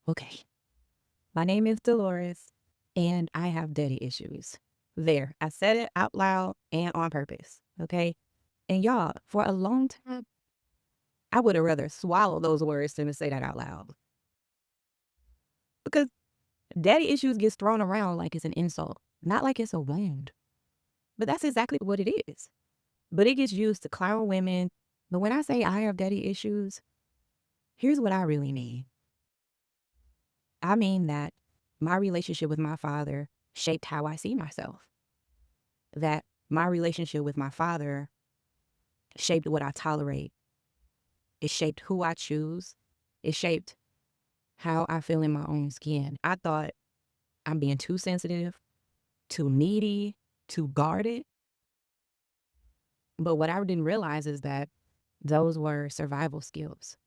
Okay, my name is Delores, and I have daddy issues. There, I said it out loud and on purpose. Okay. And y'all, for a long time, I would have rather swallowed those words than to say that out loud. Because daddy issues gets thrown around like it's an insult, not like it's a wound. But that's exactly what it is. But it gets used to clown women. But when I say I have daddy issues, here's what I really mean. I mean that my relationship with my father shaped how I see myself. That my relationship with my father shaped what I tolerate. It shaped who I choose. It shaped how I feel in my own skin. I thought I'm being too sensitive, too needy, too guarded. But what I didn't realize is that those were survival skills.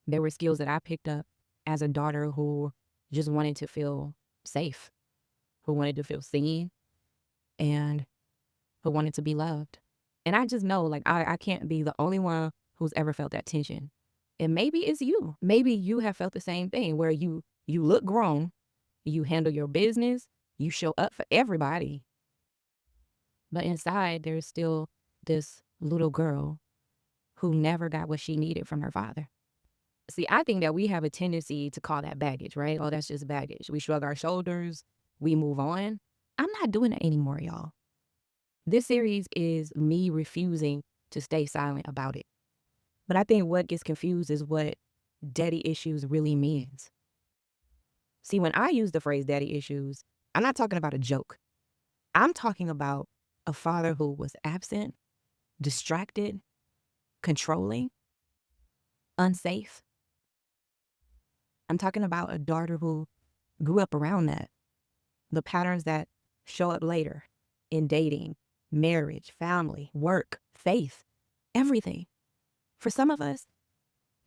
They were skills that I picked up as a daughter who just wanted to feel safe, who wanted to feel seen, and who wanted to be loved. And I just know, like, I can't be the only one who's ever felt that tension. And maybe it's you. Maybe you have felt the same thing where you look grown, you handle your business, you show up for everybody. But inside there's still this little girl who never got what she needed from her father. See, I think that we have a tendency to call that baggage, right? Oh, that's just baggage. We shrug our shoulders, we move on. I'm not doing that anymore, y'all. This series is me refusing to stay silent about it. But I think what gets confused is what daddy issues really means. See, when I use the phrase daddy issues, I'm not talking about a joke. I'm talking about a father who was absent, distracted, controlling, unsafe. I'm talking about a daughter who grew up around that. The patterns that show up later in dating, marriage, family, work, faith, everything. For some of us,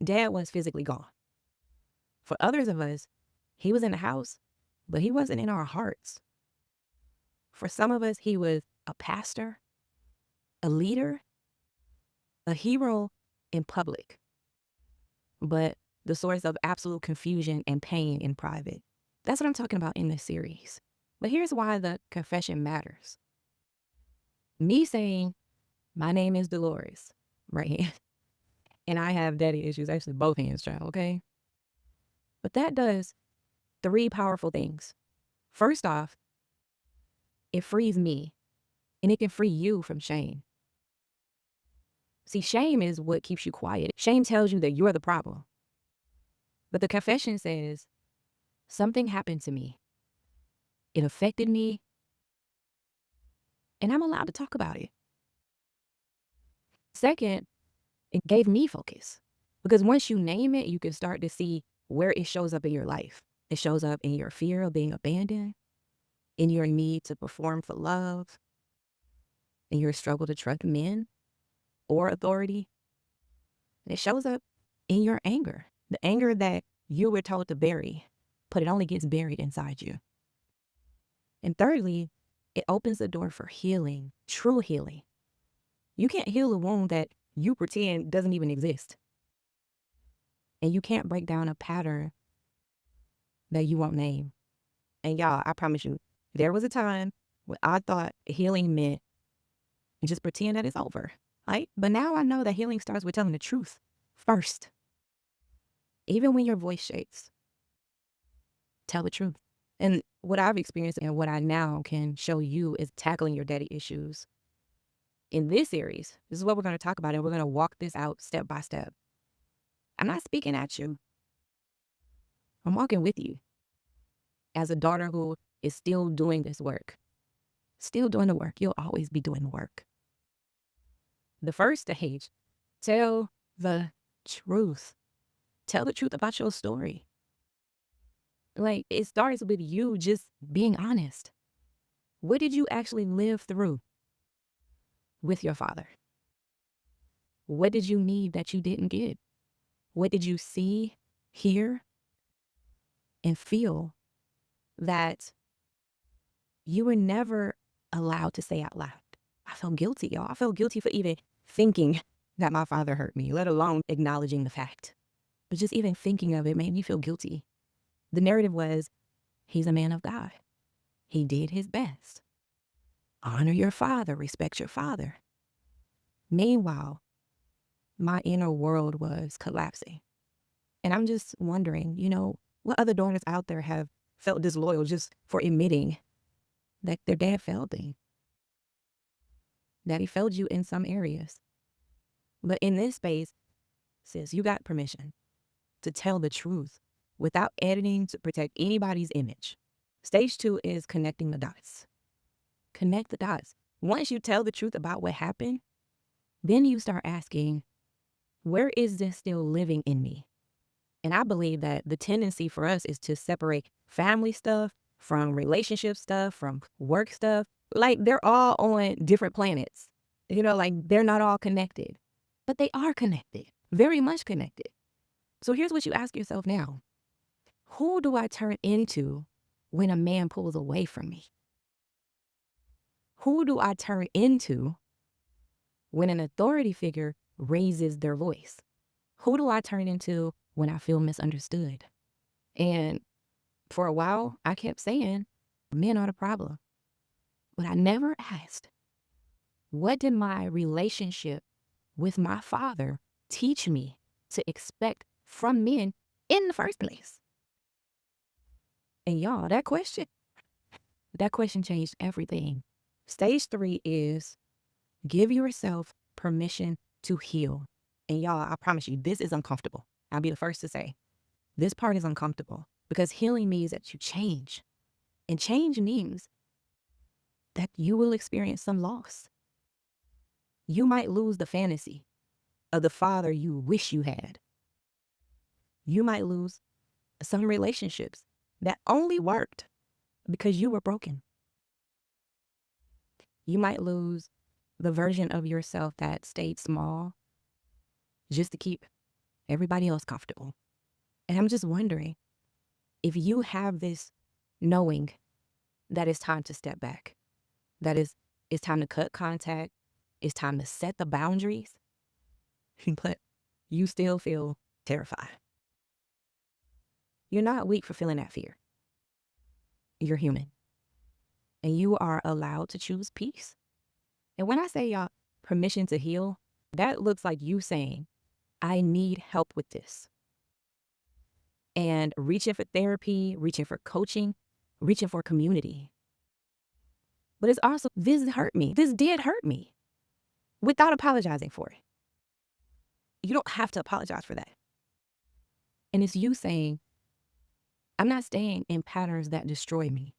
dad was physically gone. For others of us, he was in the house, but he wasn't in our hearts. For some of us, he was a pastor, a leader, a hero in public, but the source of absolute confusion and pain in private. That's what I'm talking about in this series. But here's why the confession matters. Me saying, my name is Delores, right here, and I have daddy issues, actually both hands, child, okay? But that does three powerful things. First off, it frees me, and it can free you from shame. See, shame is what keeps you quiet. Shame tells you that you're the problem. But the confession says, something happened to me. It affected me, and I'm allowed to talk about it. Second, it gave me focus. Because once you name it, you can start to see where it shows up in your life. It shows up in your fear of being abandoned, in your need to perform for love, in your struggle to trust men or authority. And it shows up in your anger, the anger that you were told to bury, but it only gets buried inside you. And thirdly, it opens the door for healing, true healing. You can't heal a wound that you pretend doesn't even exist. And you can't break down a pattern that you won't name. And y'all, I promise you, there was a time when I thought healing meant just pretend that it's over, right? But now I know that healing starts with telling the truth first. Even when your voice shakes, tell the truth. And what I've experienced and what I now can show you is tackling your daddy issues. In this series, this is what we're going to talk about, and we're going to walk this out step by step. I'm not speaking at you. I'm walking with you as a daughter who is still doing this work. Still doing the work. You'll always be doing the work. The first stage, tell the truth. Tell the truth about your story. Like, it starts with you just being honest. What did you actually live through with your father? What did you need that you didn't get? What did you see, hear, and feel that you were never allowed to say out loud? I felt guilty, y'all. I felt guilty for even thinking that my father hurt me, let alone acknowledging the fact. But just even thinking of it made me feel guilty. The narrative was, he's a man of God. He did his best. Honor your father, respect your father. Meanwhile, my inner world was collapsing. And I'm just wondering, what other daughters out there have felt disloyal just for admitting that their dad failed them? That he failed you in some areas. But in this space, sis, you got permission to tell the truth without editing to protect anybody's image. Stage 2 is connecting the dots. Connect the dots. Once you tell the truth about what happened, then you start asking, where is this still living in me? And I believe that the tendency for us is to separate family stuff from relationship stuff, from work stuff. Like they're all on different planets. Like they're not all connected, but they are connected, very much connected. So here's what you ask yourself now. Who do I turn into when a man pulls away from me? Who do I turn into when an authority figure raises their voice? Who do I turn into when I feel misunderstood? And for a while, I kept saying, men are the problem. But I never asked, what did my relationship with my father teach me to expect from men in the first place? And y'all, that question changed everything. Stage 3 is give yourself permission to heal. And y'all, I promise you, this is uncomfortable. I'll be the first to say, this part is uncomfortable because healing means that you change. And change means that you will experience some loss. You might lose the fantasy of the father you wish you had. You might lose some relationships that only worked because you were broken. You might lose the version of yourself that stayed small just to keep everybody else comfortable. And I'm just wondering if you have this knowing that it's time to step back, that it's time to cut contact, it's time to set the boundaries, but you still feel terrified. You're not weak for feeling that fear. You're human. And you are allowed to choose peace. And when I say, y'all, permission to heal, that looks like you saying, I need help with this. And reaching for therapy, reaching for coaching, reaching for community. But it's also, this hurt me. This did hurt me without apologizing for it. You don't have to apologize for that. And it's you saying, I'm not staying in patterns that destroy me,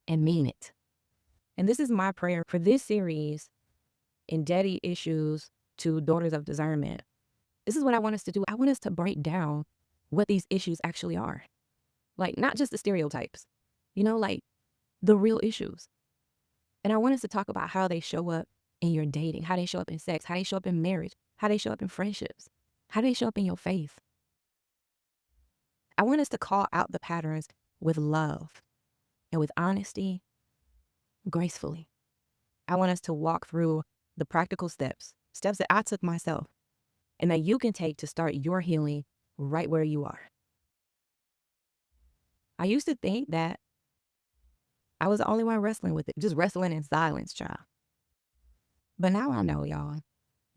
and mean it. And this is my prayer for this series in Daddy Issues to Daughters of Discernment. This is what I want us to do. I want us to break down what these issues actually are. Like, not just the stereotypes, like the real issues. And I want us to talk about how they show up in your dating, how they show up in sex, how they show up in marriage, how they show up in friendships, how they show up in your faith. I want us to call out the patterns with love and with honesty, gracefully. I want us to walk through the practical steps that I took myself and that you can take to start your healing right where you are. I used to think that I was the only one wrestling with it, just wrestling in silence, child. But now I know, y'all,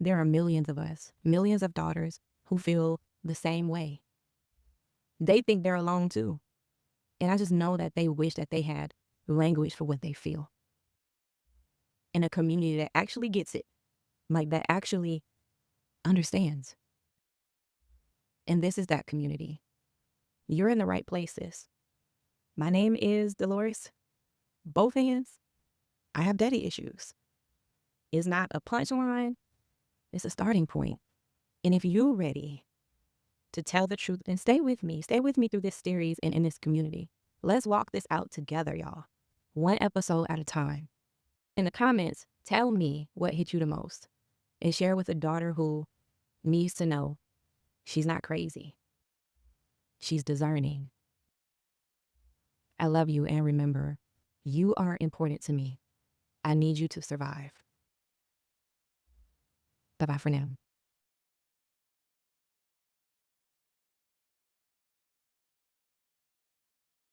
there are millions of us, millions of daughters who feel the same way. They think they're alone too. And I just know that they wish that they had language for what they feel. In a community that actually gets it, like that actually understands. And this is that community. You're in the right places. My name is Delores. Both hands, I have daddy issues. It's not a punchline, it's a starting point. And if you're ready to tell the truth, then stay with me through this series and in this community. Let's walk this out together, y'all. One episode at a time. In the comments, tell me what hit you the most and share with a daughter who needs to know she's not crazy. She's discerning. I love you, and remember, you are important to me. I need you to survive. Bye-bye for now.